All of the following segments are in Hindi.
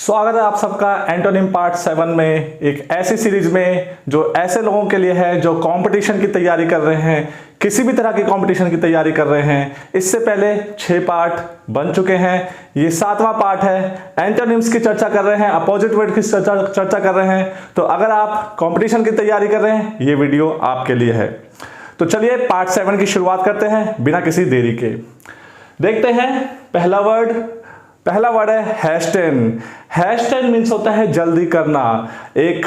स्वागत है आप सबका एंटोनिम पार्ट 7 में, एक ऐसी सीरीज में जो ऐसे लोगों के लिए है जो कंपटीशन की तैयारी कर रहे हैं, किसी भी तरह की कंपटीशन की तैयारी कर रहे हैं। इससे पहले 6 पार्ट बन चुके हैं, ये 7वां पार्ट है। एंटोनिम्स की चर्चा कर रहे हैं, अपोजिट वर्ड की चर्चा कर रहे हैं। तो अगर आप कंपटीशन की तैयारी कर रहे हैं, ये वीडियो आपके लिए है। तो चलिए पार्ट 7 की शुरुआत करते हैं बिना किसी देरी के। देखते हैं पहला वर्ड है हैस्टेन। हैस्टेन मीन्स होता है जल्दी करना। एक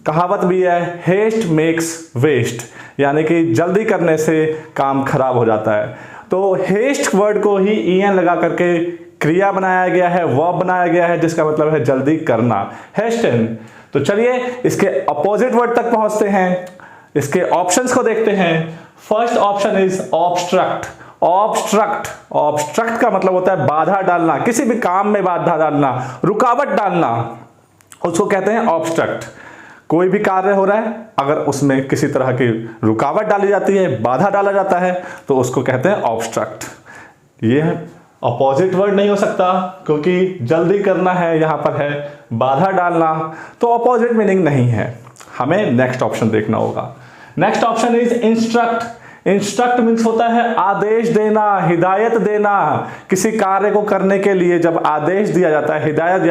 कहावत भी है, हेस्ट मेक्स वेस्ट, यानी कि जल्दी करने से काम खराब हो जाता है। तो हेस्ट वर्ड को ही ईएन लगा करके क्रिया बनाया गया है, वर्ब बनाया गया है, जिसका मतलब है जल्दी करना, हैस्टेन। तो चलिए इसके अपोजिट वर्ड तक पहुंचते हैं, इसके ऑप्शंस को देखते हैं। First option is obstruct. Obstruct का मतलब होता है बाधा डालना, किसी भी काम में बाधा डालना, रुकावट डालना, उसको कहते हैं ऑब्स्ट्रक्ट। कोई भी कार्य हो रहा है, अगर उसमें किसी तरह की रुकावट डाली जाती है, बाधा डाला जाता है, तो उसको कहते हैं ऑब्स्ट्रक्ट। ये अपोजिट वर्ड नहीं हो सकता क्योंकि जल्दी करना है, यहां पर है बाधा डालना, तो अपोजिट मीनिंग नहीं है। हमें नेक्स्ट ऑप्शन देखना होगा। Next option is instruct. Instruct means होता है आदेश देना, हिदायत देना। किसी कार्य को करने के लिए जब आदेश दिया जाता है, हिदायत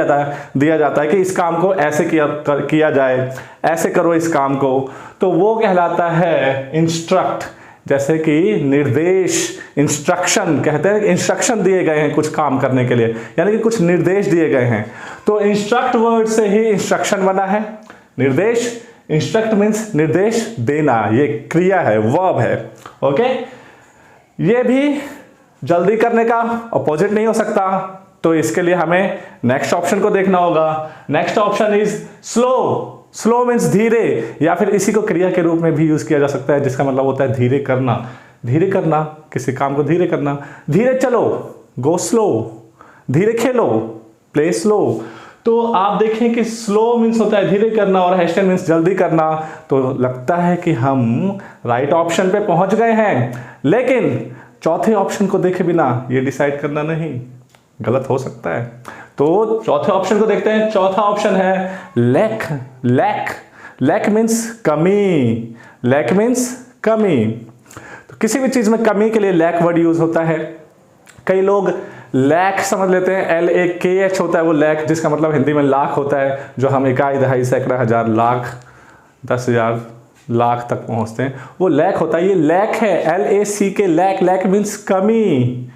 दिया जाता है कि इस काम को ऐसे किया जाए, ऐसे करो इस काम को, तो वो कहलाता है इंस्ट्रक्ट। जैसे कि निर्देश, इंस्ट्रक्शन कहते हैं, इंस्ट्रक्शन दिए गए हैं कुछ काम करने के लिए, यानी कि कुछ निर्देश दिए गए हैं। तो इंस्ट्रक्ट वर्ड से ही इंस्ट्रक्शन बना है, निर्देश। इंस्ट्रक्ट मीन्स निर्देश देना, ये क्रिया है, वर्ब है। ओके, ये भी जल्दी करने का अपोजिट नहीं हो सकता, तो इसके लिए हमें नेक्स्ट ऑप्शन को देखना होगा। Next option is slow. Slow means धीरे, या फिर इसी को क्रिया के रूप में भी यूज किया जा सकता है, जिसका मतलब होता है धीरे करना। धीरे करना, किसी काम को धीरे करना। धीरे चलो, गो स्लो। धीरे खेलो, प्ले स्लो। तो आप देखें कि स्लो मीन्स होता है धीरे करना और हैस्टेन मीन्स जल्दी करना। तो लगता है कि हम राइट ऑप्शन पे पहुंच गए हैं, लेकिन चौथे ऑप्शन को देखे बिना ये डिसाइड करना नहीं, गलत हो सकता है। तो चौथे ऑप्शन को देखते हैं। चौथा ऑप्शन है लैक। लैक मीन्स कमी। लैक मीन्स कमी। तो किसी भी चीज में कमी के लिए लैक वर्ड यूज होता है। कई लोग लैक समझ लेते हैं, LAKH होता है वो लैक, जिसका मतलब हिंदी में लाख होता है, जो हम इकाई, दहाई, सैकड़ा, हजार, लाख, 10,000, लाख तक पहुंचते हैं, वो लैक होता है। ये लैक है, LACK, लैक। लैक मीन्स कमी।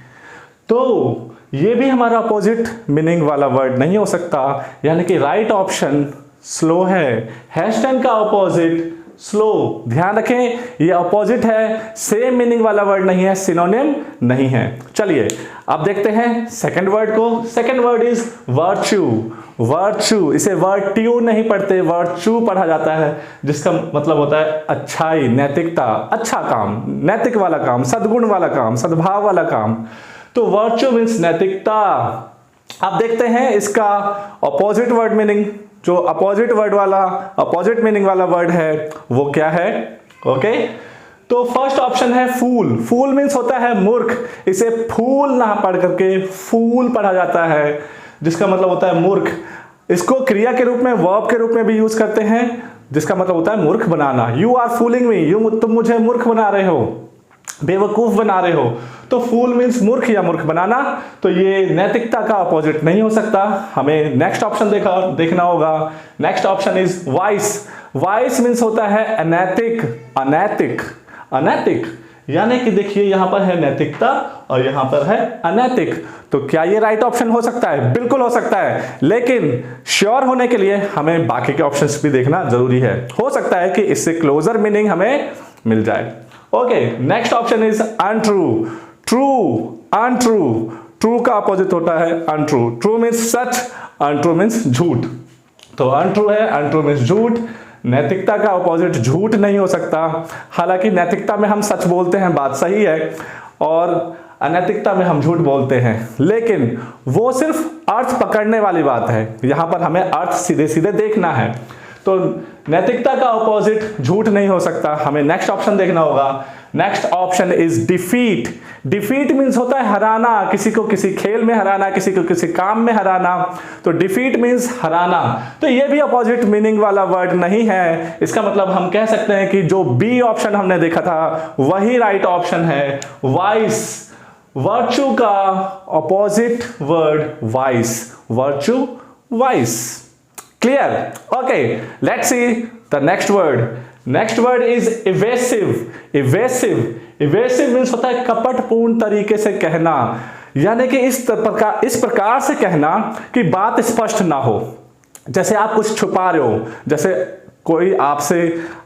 तो ये भी हमारा अपोजिट मीनिंग वाला वर्ड नहीं हो सकता, यानी कि राइट ऑप्शन स्लो है। हैस्टेन का अपोजिट स्लो। ध्यान रखें, ये अपोजिट है, सेम मीनिंग वाला वर्ड नहीं है, सिनोनिम नहीं है। चलिए अब देखते हैं सेकंड वर्ड को। Second word is virtue. Virtue, इसे वर्च्यू नहीं पढ़ते, वर्च्यू पढ़ा जाता है, जिसका मतलब होता है अच्छाई, नैतिकता, अच्छा काम, नैतिक वाला काम, सद्गुण वाला काम, सद्भाव वाला काम। तो वर्च्यू मीन्स नैतिकता। अब देखते हैं इसका अपोजिट वर्ड मीनिंग। जो अपोजिट मीनिंग वाला वर्ड है वो क्या है? ओके, तो फर्स्ट ऑप्शन है फूल। फूल मीन्स होता है मूर्ख। इसे फूल ना पढ़ करके फूल पढ़ा जाता है, जिसका मतलब होता है मूर्ख। इसको क्रिया के रूप में, वर्ब के रूप में भी यूज करते हैं, जिसका मतलब होता है मूर्ख बनाना। यू आर फूलिंग मी, तुम मुझे मूर्ख बना रहे हो, बेवकूफ बना रहे हो। तो फूल मीन्स मूर्ख या मूर्ख बनाना। तो ये नैतिकता का अपोजिट नहीं हो सकता। हमें नेक्स्ट ऑप्शन देखना होगा। Next option is vice. Vice means होता है अनैतिक। अनैतिक यानी कि देखिए यहां पर है नैतिकता और यहां पर है अनैतिक। तो क्या ये राइट ऑप्शन हो सकता है? बिल्कुल हो सकता है, लेकिन श्योर होने के लिए हमें बाकी के ऑप्शंस भी देखना जरूरी है। हो सकता है कि इससे क्लोजर मीनिंग हमें मिल जाए। Okay, next option is untrue. True का अपोजिट होता है अनट्रू। ट्रू मीन्स सच, अनट्रू मीन्स झूठ। तो अनट्रू है, अनट्रू मीन्स झूठ। नैतिकता का अपोजिट झूठ नहीं हो सकता। हालांकि नैतिकता में हम सच बोलते हैं, बात सही है, और अनैतिकता में हम झूठ बोलते हैं, लेकिन वो सिर्फ अर्थ पकड़ने वाली बात है। यहां पर हमें अर्थ सीधे सीधे देखना है। तो नैतिकता का अपोजिट झूठ नहीं हो सकता। हमें नेक्स्ट ऑप्शन देखना होगा। Next option is defeat. Defeat means होता है हराना, किसी को किसी खेल में हराना, किसी को किसी काम में हराना, तो डिफीट मीन्स हराना। तो ये भी अपोजिट मीनिंग वाला वर्ड नहीं है। इसका मतलब हम कह सकते हैं कि जो बी ऑप्शन हमने देखा था वही राइट ऑप्शन है, वाइस। वर्च्यू का opposite word vice, virtue vice. Clear? Okay, let's see the next word. Next word is evasive. Evasive means होता है कपटपूर्ण तरीके से कहना, यानी कि इस प्रकार से कहना कि बात स्पष्ट ना हो। जैसे आप कुछ छुपा रहे हो, जैसे कोई आपसे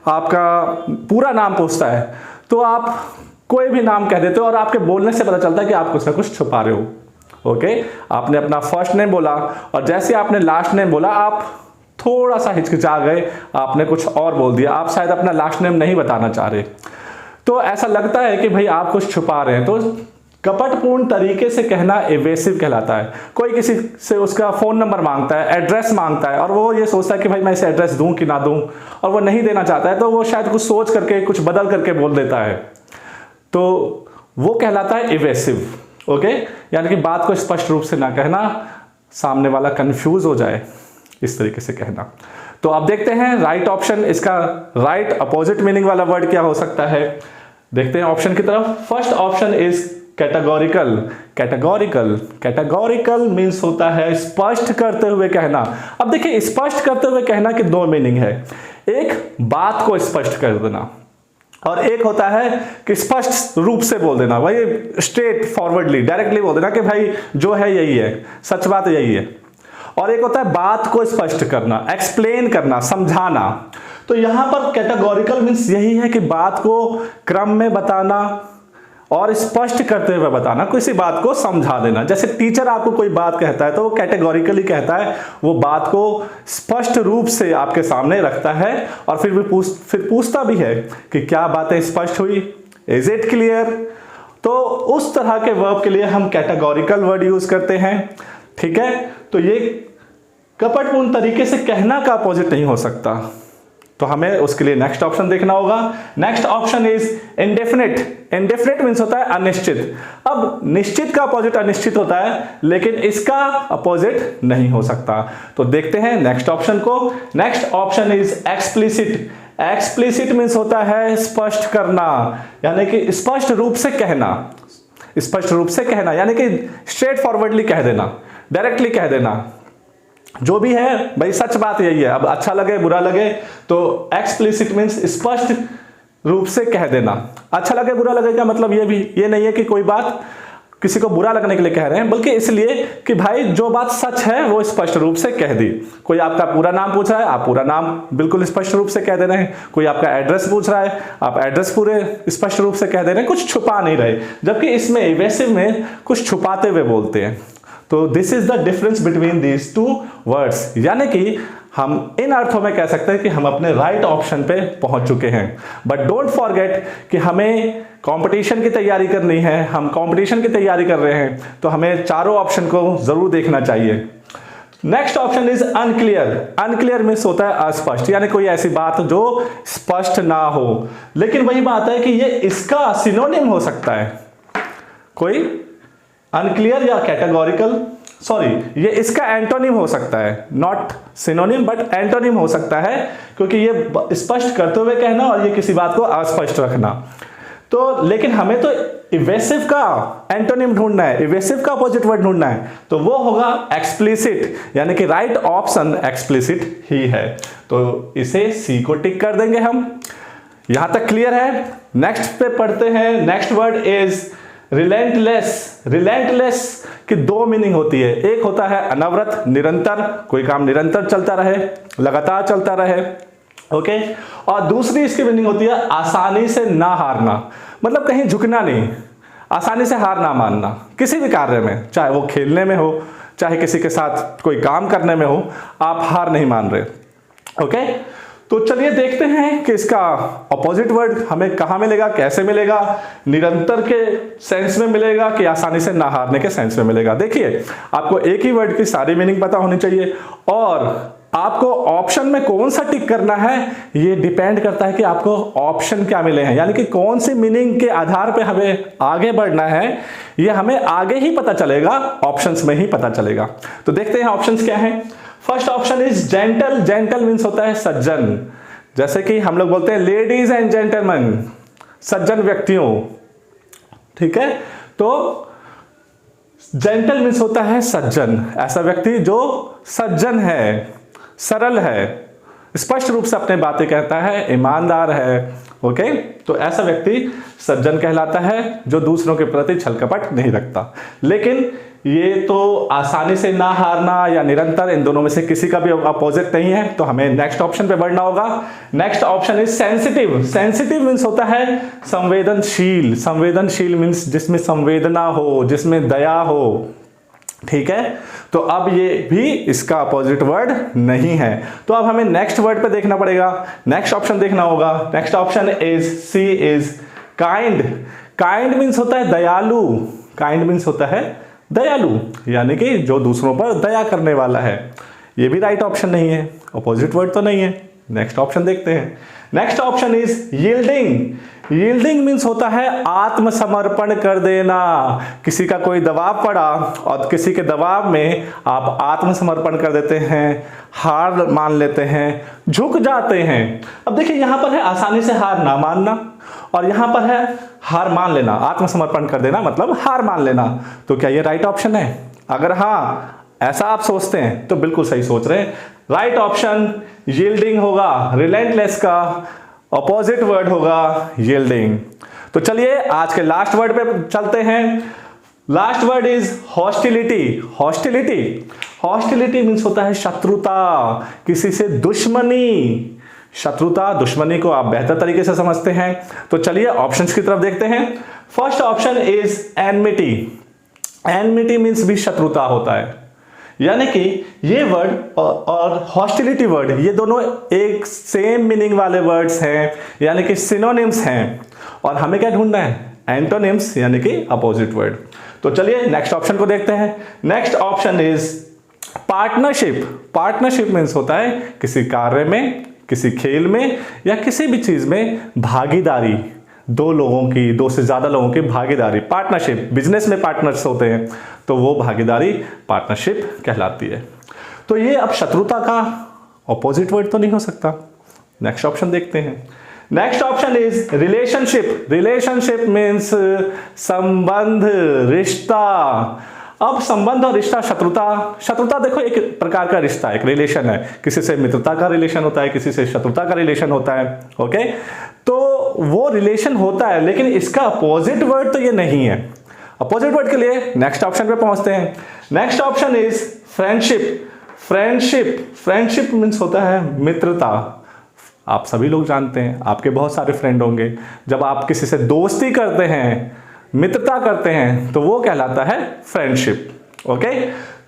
आपका पूरा नाम पूछता है तो आप कोई भी नाम कह देते हो और आपके बोलने से पता चलता है कि आप कुछ ना कुछ छुपा रहे हो। ओके, आपने अपना फर्स्ट नेम बोला और जैसे आपने लास्ट नेम बोला आप थोड़ा सा हिचकिचा गए, आपने कुछ और बोल दिया, आप शायद अपना लास्ट नेम नहीं बताना चाह रहे, तो ऐसा लगता है कि भाई आप कुछ छुपा रहे हैं। तो कपटपूर्ण तरीके से कहना एवेसिव कहलाता है। कोई किसी से उसका फोन नंबर मांगता है, एड्रेस मांगता है और वो ये सोचता है कि भाई मैं इसे एड्रेस दूं कि ना दूं, और वो नहीं देना चाहता है, तो वो शायद कुछ सोच करके कुछ बदल करके बोल देता है, तो वो कहलाता है एवेसिव। ओके, यानी कि बात को स्पष्ट रूप से ना कहना, सामने वाला कंफ्यूज हो जाए, इस तरीके से कहना। तो अब देखते हैं राइट ऑप्शन, इसका राइट अपोजिट मीनिंग वाला वर्ड क्या हो सकता है। देखते हैं ऑप्शन की तरफ। First option is categorical. Categorical means होता है स्पष्ट करते हुए कहना। अब देखिए, स्पष्ट करते हुए कहना के दो मीनिंग है, एक बात को स्पष्ट कर देना और एक होता है कि स्पष्ट रूप से बोल देना, वही स्ट्रेट फॉरवर्डली डायरेक्टली बोल देना कि भाई जो है यही है, सच बात यही है। और एक होता है बात को स्पष्ट करना, एक्सप्लेन करना, समझाना। तो यहां पर कैटेगोरिकल मीन्स यही है कि बात को क्रम में बताना और स्पष्ट करते हुए बताना, किसी बात को समझा देना। जैसे टीचर आपको कोई बात कहता है तो वो कैटेगोरिकली कहता है, वो बात को स्पष्ट रूप से आपके सामने रखता है और फिर पूछता भी है कि क्या बातें स्पष्ट हुई, इज इट क्लियर। तो उस तरह के वर्ब के लिए हम कैटेगोरिकल वर्ड यूज करते हैं। ठीक है, तो ये कपटपूर्ण तरीके से कहना का अपोजिट नहीं हो सकता, तो हमें उसके लिए नेक्स्ट ऑप्शन देखना होगा। Next option is indefinite. Indefinite means होता है अनिश्चित। अब निश्चित का अपोजिट अनिश्चित होता है, लेकिन इसका अपोजिट नहीं हो सकता। तो देखते हैं नेक्स्ट ऑप्शन को। Next option is explicit. Explicit means होता है स्पष्ट करना, यानी कि स्पष्ट रूप से कहना। स्पष्ट रूप से कहना यानी कि स्ट्रेट फॉरवर्डली कह देना, डायरेक्टली कह देना, जो भी है भाई सच बात यही है। अब अच्छा लगे बुरा लगे, तो एक्सप्लिसिट मीन्स स्पष्ट रूप से कह देना। अच्छा लगे बुरा लगे का मतलब ये नहीं है कि कोई बात किसी को बुरा लगने के लिए कह रहे हैं, बल्कि इसलिए कि भाई जो बात सच है वो स्पष्ट रूप से कह दी। कोई आपका पूरा नाम पूछ रहा है, आप पूरा नाम बिल्कुल स्पष्ट रूप से कह दे रहे हैं। कोई आपका एड्रेस पूछ रहा है, आप एड्रेस पूरे स्पष्ट रूप से कह दे रहे हैं, कुछ छुपा नहीं रहे। जबकि इसमें इवेसिव में कुछ छुपाते हुए बोलते हैं। तो this is the difference between these two words, यानी कि हम इन अर्थों में कह सकते हैं कि हम अपने राइट ऑप्शन पे पहुंच चुके हैं। बट डोंट फॉरगेट कि हमें कंपटीशन की तैयारी करनी है, हम कंपटीशन की तैयारी कर रहे हैं, तो हमें चारों ऑप्शन को जरूर देखना चाहिए। Next option is unclear. Unclear means होता है अस्पष्ट, यानी कोई ऐसी बात जो स्पष्ट ना हो। लेकिन वही बात है कि ये इसका सिनोनिम हो सकता है। कोई अनक्लियर या कैटेगोरिकल, सॉरी, ये इसका एंटोनिम हो सकता है, नॉट सिनोनिम बट एंटोनिम हो सकता है, क्योंकि ये स्पष्ट करते हुए कहना और ये किसी बात को अस्पष्ट रखना। तो लेकिन हमें तो इवेसिव का एंटोनिम ढूंढना है, इवेसिव का अपोजिट वर्ड ढूंढना है, तो वो होगा एक्सप्लिसिट, यानी कि राइट ऑप्शन एक्सप्लिसिट ही है। तो इसे सी को टिक कर देंगे हम। यहां तक क्लियर है। नेक्स्ट पे पढ़ते हैं। Next word is relentless. Relentless की दो मीनिंग होती है, एक होता है अनवरत, निरंतर, कोई काम निरंतर चलता रहे, लगातार चलता रहे। ओके, और दूसरी इसकी मीनिंग होती है आसानी से ना हारना, मतलब कहीं झुकना नहीं, आसानी से हार ना मानना किसी भी कार्य में, चाहे वो खेलने में हो, चाहे किसी के साथ कोई काम करने में हो, आप हार नहीं मान रहे। ओके, तो चलिए देखते हैं कि इसका अपोजिट वर्ड हमें कहां मिलेगा, कैसे मिलेगा। निरंतर के सेंस में मिलेगा कि आसानी से ना हारने के सेंस में मिलेगा। देखिए, आपको एक ही वर्ड की सारी मीनिंग पता होनी चाहिए और आपको ऑप्शन में कौन सा टिक करना है ये डिपेंड करता है कि आपको ऑप्शन क्या मिले हैं, यानी कि कौन सी मीनिंग के आधार पे हमें आगे बढ़ना है ये हमें आगे ही पता चलेगा, ऑप्शंस में ही पता चलेगा। तो देखते हैं ऑप्शंस क्या हैं। First option is gentle. Gentle means होता है सज्जन, जैसे कि हम लोग बोलते हैं लेडीज एंड जेंटलमैन, सज्जन व्यक्तियों, ठीक है। तो जेंटल मीन्स होता है सज्जन, ऐसा व्यक्ति जो सज्जन है, सरल है, स्पष्ट रूप से अपने बातें कहता है, ईमानदार है, ओके। तो ऐसा व्यक्ति सज्जन कहलाता है जो दूसरों के प्रति छल कपट नहीं रखता। लेकिन ये तो आसानी से ना हारना या निरंतर, इन दोनों में से किसी का भी अपोजिट नहीं है, तो हमें नेक्स्ट ऑप्शन पे बढ़ना होगा। Next option is sensitive. Sensitive means होता है संवेदनशील। संवेदनशील मीन्स जिसमें संवेदना हो, जिसमें दया हो, ठीक है। तो अब ये भी इसका अपोजिट वर्ड नहीं है, तो अब हमें नेक्स्ट वर्ड पे देखना पड़ेगा, नेक्स्ट ऑप्शन देखना होगा। Next option is C is kind. Kind means होता है दयालु। काइंड मीन्स होता है दयालु, यानी कि जो दूसरों पर दया करने वाला है। ये भी राइट ऑप्शन नहीं है, अपोजिट वर्ड तो नहीं है। नेक्स्ट ऑप्शन देखते हैं। Next option is yielding. Yielding means होता है आत्मसमर्पण कर देना। किसी का कोई दबाव पड़ा और किसी के दबाव में आप आत्मसमर्पण कर देते हैं, हार मान लेते हैं, झुक जाते हैं। अब देखिए यहां पर है आसानी से हार ना मानना, और यहां पर है हार मान लेना। आत्मसमर्पण कर देना मतलब हार मान लेना। तो क्या ये राइट ऑप्शन है? अगर हाँ ऐसा आप सोचते हैं तो बिल्कुल सही सोच रहे हैं। राइट ऑप्शन यील्डिंग होगा। रिलेंटलेस का अपोजिट वर्ड होगा यील्डिंग। तो चलिए आज के लास्ट वर्ड पे चलते हैं। Last word is hostility. Hostility, hostility means होता है शत्रुता, किसी से दुश्मनी। शत्रुता, दुश्मनी को आप बेहतर तरीके से समझते हैं। तो चलिए ऑप्शंस की तरफ देखते हैं। First option is enmity. Enmity means भी शत्रुता होता है, यानी कि ये वर्ड और हॉस्टिलिटी वर्ड ये दोनों एक सेम मीनिंग वाले वर्ड्स हैं, यानी कि सिनोनिम्स हैं। और हमें क्या ढूंढना है? एंटोनिम्स, यानी कि अपोजिट वर्ड। तो चलिए नेक्स्ट ऑप्शन को देखते हैं। Next option is partnership. Partnership means होता है किसी कार्य में, किसी खेल में या किसी भी चीज में भागीदारी, दो लोगों की, दो से ज्यादा लोगों की भागीदारी, पार्टनरशिप। बिजनेस में पार्टनर्स होते हैं तो वो भागीदारी पार्टनरशिप कहलाती है। तो ये अब शत्रुता का ऑपोजिट वर्ड तो नहीं हो सकता। नेक्स्ट ऑप्शन देखते हैं। Next option is relationship. Relationship means संबंध, रिश्ता। अब संबंध और रिश्ता, शत्रुता, शत्रुता देखो एक प्रकार का रिश्ता है, एक रिलेशन है। किसी से मित्रता का रिलेशन होता है, किसी से शत्रुता का रिलेशन होता है, ओके। तो वो रिलेशन होता है, लेकिन इसका अपोजिट वर्ड तो ये नहीं है। अपोजिट वर्ड के लिए नेक्स्ट ऑप्शन पे पहुंचते हैं। Next option is friendship. Friendship, friendship means होता है मित्रता। आप सभी लोग जानते हैं, आपके बहुत सारे फ्रेंड होंगे। जब आप किसी से दोस्ती करते हैं, मित्रता करते हैं, तो वो कहलाता है फ्रेंडशिप, ओके।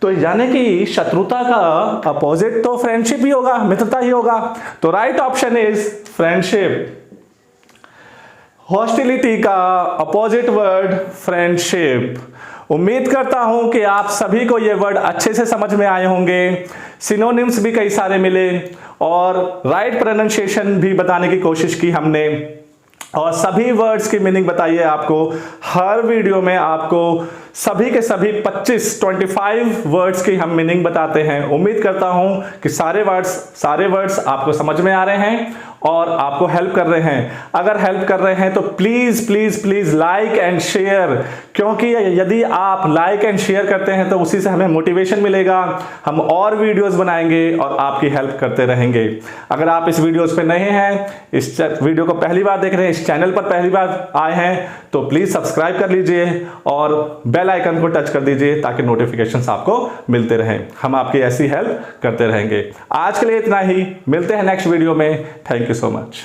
तो यानी कि शत्रुता का अपोजिट तो फ्रेंडशिप ही होगा, मित्रता ही होगा। तो right option is friendship. Hostility का अपोजिट वर्ड फ्रेंडशिप। उम्मीद करता हूं कि आप सभी को ये वर्ड अच्छे से समझ में आए होंगे। सिनोनिम्स भी कई सारे मिले और राइट प्रोनाउंसिएशन भी बताने की कोशिश की हमने, और सभी वर्ड्स की मीनिंग बताइए आपको। हर वीडियो में आपको सभी के सभी 25 वर्ड्स की हम मीनिंग बताते हैं। उम्मीद करता हूं कि सारे वर्ड्स आपको समझ में आ रहे हैं और आपको हेल्प कर रहे हैं। अगर हेल्प कर रहे हैं तो please please please like and share, क्योंकि यदि आप लाइक एंड शेयर करते हैं तो उसी से हमें मोटिवेशन मिलेगा। हम और वीडियोस बनाएंगे और आपकी हेल्प करते रहेंगे। अगर आप इस वीडियोस पे नए हैं, इस वीडियो को पहली बार देख रहे हैं, इस चैनल पर पहली बार आए हैं, तो प्लीज सब्सक्राइब कर लीजिए और बेल आइकन को टच कर दीजिए ताकि नोटिफिकेशंस आपको मिलते रहें। हम आपकी ऐसी हेल्प करते रहेंगे। आज के लिए इतना ही, मिलते हैं नेक्स्ट वीडियो में। Thank you so much.